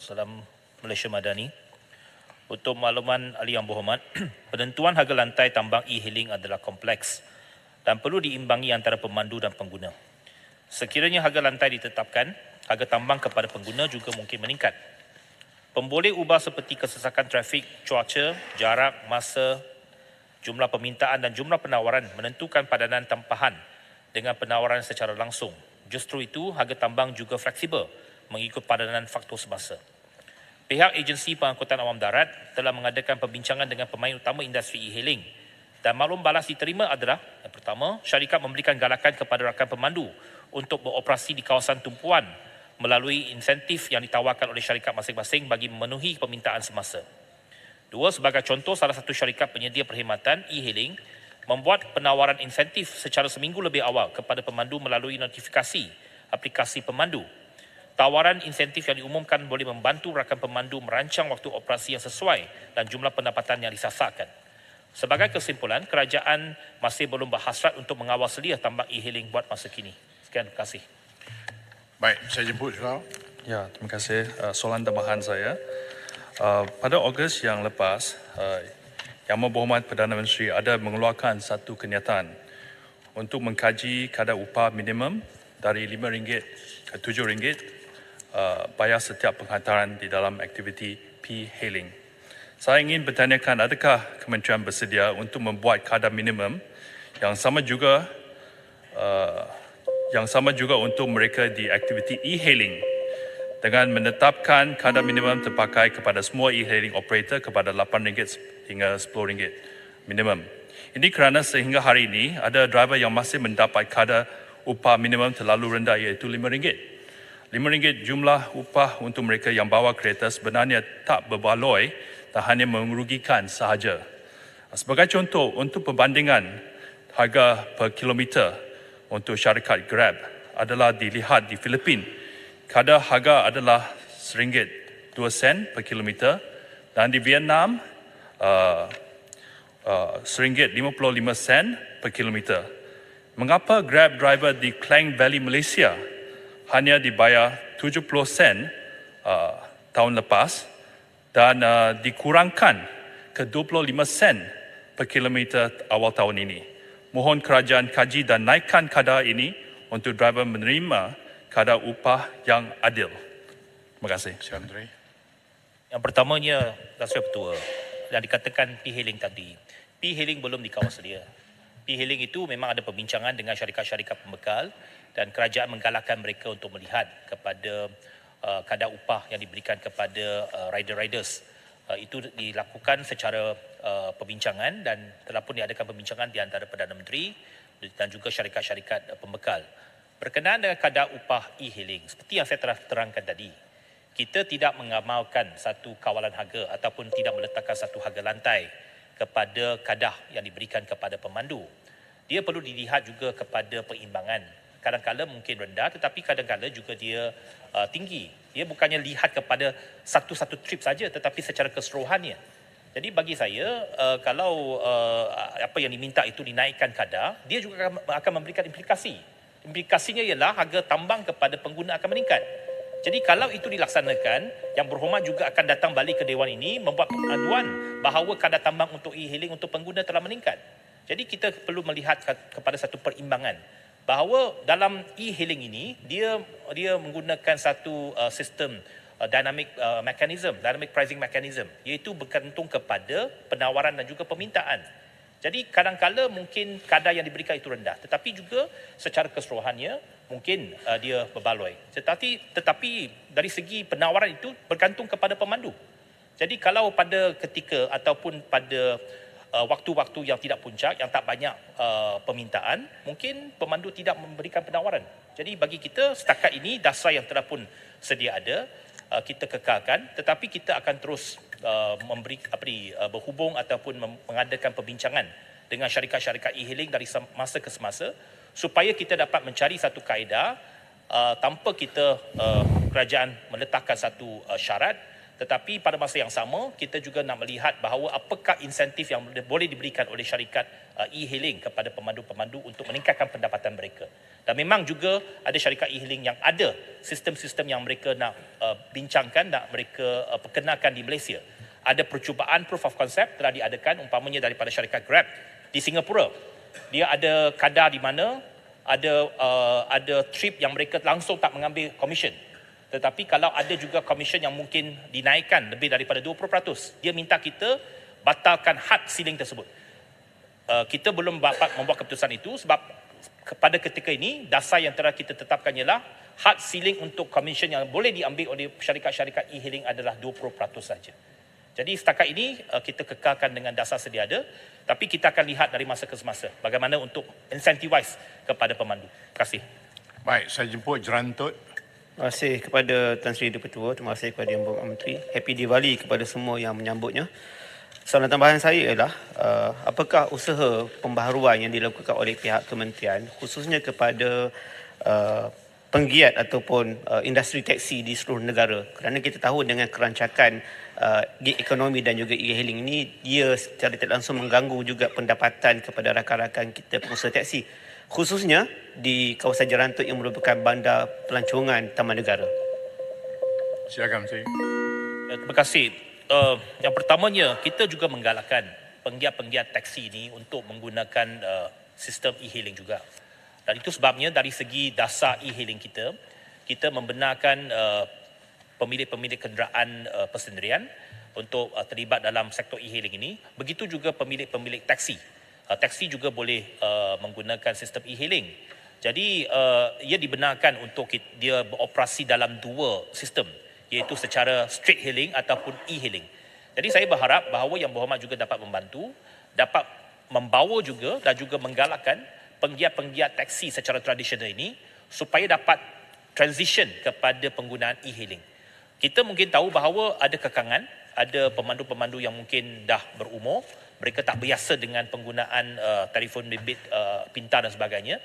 Salam Malaysia Madani. Untuk makluman ahli yang berhormat, penentuan harga lantai tambang e-hailing adalah kompleks dan perlu diimbangi antara pemandu dan pengguna. Sekiranya harga lantai ditetapkan, harga tambang kepada pengguna juga mungkin meningkat. Pemboleh ubah seperti kesesakan trafik, cuaca, jarak, masa, jumlah permintaan dan jumlah penawaran menentukan padanan tempahan dengan penawaran secara langsung. Justru itu, harga tambang juga fleksibel mengikut padanan faktor semasa. Pihak agensi pengangkutan awam darat telah mengadakan perbincangan dengan pemain utama industri e-hailing dan maklum balas diterima adalah yang pertama, syarikat memberikan galakan kepada rakan pemandu untuk beroperasi di kawasan tumpuan melalui insentif yang ditawarkan oleh syarikat masing-masing bagi memenuhi permintaan semasa. Dua, sebagai contoh, salah satu syarikat penyedia perkhidmatan e-hailing membuat penawaran insentif secara seminggu lebih awal kepada pemandu melalui notifikasi aplikasi pemandu. Tawaran insentif yang diumumkan boleh membantu rakan pemandu merancang waktu operasi yang sesuai dan jumlah pendapatan yang disasarkan. Sebagai kesimpulan, kerajaan masih belum berhasrat untuk mengawal selia tambang e-hailing buat masa kini. Sekian, terima kasih. Baik, saya jemput soal. Ya, terima kasih. Soalan tambahan saya. Pada Ogos yang lepas, Yang Berhormat Perdana Menteri ada mengeluarkan satu kenyataan untuk mengkaji kadar upah minimum dari RM5 ke RM7 bayar setiap penghantaran di dalam aktiviti P-hailing. Saya ingin bertanyakan, adakah kementerian bersedia untuk membuat kadar minimum yang sama juga untuk mereka di aktiviti e-hailing dengan menetapkan kadar minimum terpakai kepada semua e-hailing operator kepada RM8 hingga RM10 minimum. Ini kerana sehingga hari ini ada driver yang masih mendapat kadar upah minimum terlalu rendah iaitu RM5. RM5 jumlah upah untuk mereka yang bawa kereta sebenarnya tak berbaloi dan hanya merugikan sahaja. Sebagai contoh, untuk perbandingan harga per kilometer untuk syarikat Grab adalah dilihat di Filipina. Kadar harga adalah RM1.02 per kilometer dan di Vietnam RM1.55 per kilometer. Mengapa Grab driver di Klang Valley, Malaysia hanya dibayar 70 sen tahun lepas dan dikurangkan ke 25 sen per kilometer awal tahun ini? Mohon kerajaan kaji dan naikkan kadar ini untuk driver menerima kadar upah yang adil. Terima kasih. Yang pertamanya, Datuk Ketua, yang dikatakan P-hailing tadi. P-hailing belum dikawal sedia. P-hailing itu memang ada perbincangan dengan syarikat-syarikat pembekal dan kerajaan menggalakkan mereka untuk melihat kepada kadar upah yang diberikan kepada rider-riders. Itu dilakukan secara perbincangan dan telah pun diadakan perbincangan di antara Perdana Menteri dan juga syarikat-syarikat pembekal. Berkenaan dengan kadar upah e-hailing, seperti yang saya telah terangkan tadi, kita tidak mengamalkan satu kawalan harga ataupun tidak meletakkan satu harga lantai kepada kadar yang diberikan kepada pemandu. Dia perlu dilihat juga kepada perimbangan. Kadang-kadang mungkin rendah tetapi kadang-kadang juga dia tinggi. Dia bukannya lihat kepada satu-satu trip saja tetapi secara keseluruhannya. Jadi bagi saya, kalau apa yang diminta itu dinaikkan kadar, dia juga akan memberikan implikasi. Implikasinya ialah harga tambang kepada pengguna akan meningkat. Jadi kalau itu dilaksanakan, Yang Berhormat juga akan datang balik ke Dewan ini membuat pengaduan bahawa kadar tambang untuk e-hailing untuk pengguna telah meningkat. Jadi kita perlu melihat kepada satu perimbangan bahawa dalam e-hailing ini dia menggunakan satu sistem dynamic mechanism, dynamic pricing mechanism, iaitu bergantung kepada penawaran dan juga permintaan. Jadi kadang-kala mungkin kadar yang diberikan itu rendah, tetapi juga secara keseluruhannya mungkin dia berbaloi. Tetapi dari segi penawaran itu bergantung kepada pemandu. Jadi kalau pada ketika ataupun pada waktu-waktu yang tidak puncak, yang tak banyak permintaan, mungkin pemandu tidak memberikan penawaran. Jadi bagi kita setakat ini dasar yang telah pun sedia ada, kita kekalkan, tetapi kita akan terus berhubung ataupun mengadakan perbincangan dengan syarikat-syarikat e-hailing dari masa ke semasa supaya kita dapat mencari satu kaedah tanpa kita kerajaan meletakkan satu syarat Tetapi pada masa yang sama, kita juga nak melihat bahawa apakah insentif yang boleh diberikan oleh syarikat e-hailing kepada pemandu-pemandu untuk meningkatkan pendapatan mereka. Dan memang juga ada syarikat e-hailing yang ada sistem-sistem yang mereka nak bincangkan, nak mereka perkenalkan di Malaysia. Ada percubaan proof of concept telah diadakan, umpamanya daripada syarikat Grab di Singapura. Dia ada kadar di mana ada trip yang mereka langsung tak mengambil komisen. Tetapi kalau ada juga komisen yang mungkin dinaikkan lebih daripada 20%, dia minta kita batalkan had ceiling tersebut. Kita belum dapat membuat keputusan itu sebab pada ketika ini dasar yang telah kita tetapkan ialah had ceiling untuk komisen yang boleh diambil oleh syarikat-syarikat e-hailing adalah 20% saja. Jadi setakat ini kita kekalkan dengan dasar sedia ada, tapi kita akan lihat dari masa ke semasa bagaimana untuk incentivize kepada pemandu. Terima kasih. Baik, saya jemput Jerantut. Terima kasih kepada Tan Sri Di-Pertua, terima kasih kepada Yang Berhormat Menteri. Happy Diwali kepada semua yang menyambutnya. Soalan tambahan saya ialah, apakah usaha pembaharuan yang dilakukan oleh pihak kementerian khususnya kepada penggiat ataupun industri taksi di seluruh negara? Kerana kita tahu dengan kerancakan gig ekonomi dan juga e-hailing ini, dia secara tidak langsung mengganggu juga pendapatan kepada rakan-rakan kita pengusaha taksi, khususnya di kawasan Jerantut yang merupakan bandar pelancongan taman negara. Silakan, Menteri. Terima kasih. Yang pertamanya, kita juga menggalakkan penggiat-penggiat taksi ini untuk menggunakan sistem e-hailing juga. Dan itu sebabnya dari segi dasar e-hailing kita membenarkan pemilik-pemilik kenderaan persendirian untuk terlibat dalam sektor e-hailing ini. Begitu juga pemilik-pemilik taksi. Taksi juga boleh menggunakan sistem e-hailing. Jadi ia dibenarkan untuk dia beroperasi dalam dua sistem, iaitu secara straight hailing ataupun e-hailing. Jadi saya berharap bahawa Yang Berhormat juga dapat membantu, dapat membawa juga dan juga menggalakkan penggiat-penggiat taksi secara tradisional ini supaya dapat transition kepada penggunaan e-hailing. Kita mungkin tahu bahawa ada kekangan, ada pemandu-pemandu yang mungkin dah berumur, mereka tak biasa dengan penggunaan telefon bimbit pintar dan sebagainya.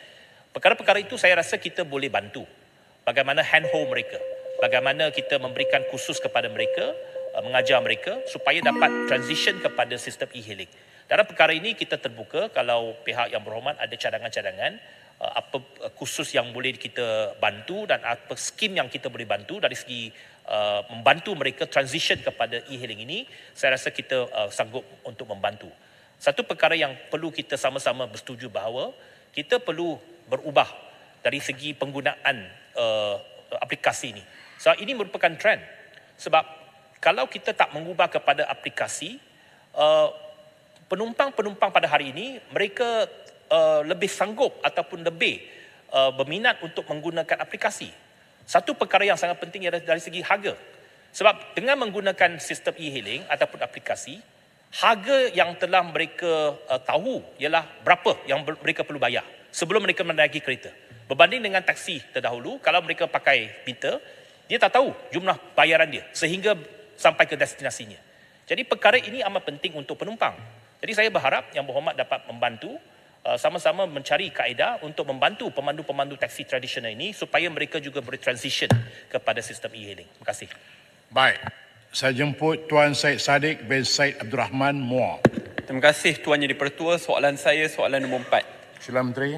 Perkara-perkara itu saya rasa kita boleh bantu. Bagaimana handhold mereka, bagaimana kita memberikan kursus kepada mereka, mengajar mereka supaya dapat transition kepada sistem e-hailing. Dalam perkara ini kita terbuka kalau pihak Yang Berhormat ada cadangan-cadangan, apa kursus yang boleh kita bantu dan apa skim yang kita boleh bantu dari segi membantu mereka transition kepada e-hailing ini, saya rasa kita sanggup untuk membantu. Satu perkara yang perlu kita sama-sama bersetuju bahawa kita perlu berubah dari segi penggunaan aplikasi ini. So ini merupakan trend. Sebab kalau kita tak mengubah kepada aplikasi, penumpang-penumpang pada hari ini mereka lebih sanggup ataupun lebih berminat untuk menggunakan aplikasi. Satu perkara yang sangat penting ialah dari segi harga. Sebab dengan menggunakan sistem e-hailing ataupun aplikasi, harga yang telah mereka tahu ialah berapa yang mereka perlu bayar sebelum mereka menaiki kereta. Berbanding dengan taksi terdahulu, kalau mereka pakai meter, dia tak tahu jumlah bayaran dia sehingga sampai ke destinasinya. Jadi perkara ini amat penting untuk penumpang. Jadi saya berharap Yang Berhormat dapat membantu sama-sama mencari kaedah untuk membantu pemandu-pemandu taksi tradisional ini supaya mereka juga boleh transition kepada sistem e-hailing. Terima kasih. Baik, saya jemput Tuan Syed Saddiq bin Syed Abdul Rahman Muar. Terima kasih Tuan Yang Di-Pertua. Soalan saya, soalan nombor 4. Sila Menteri.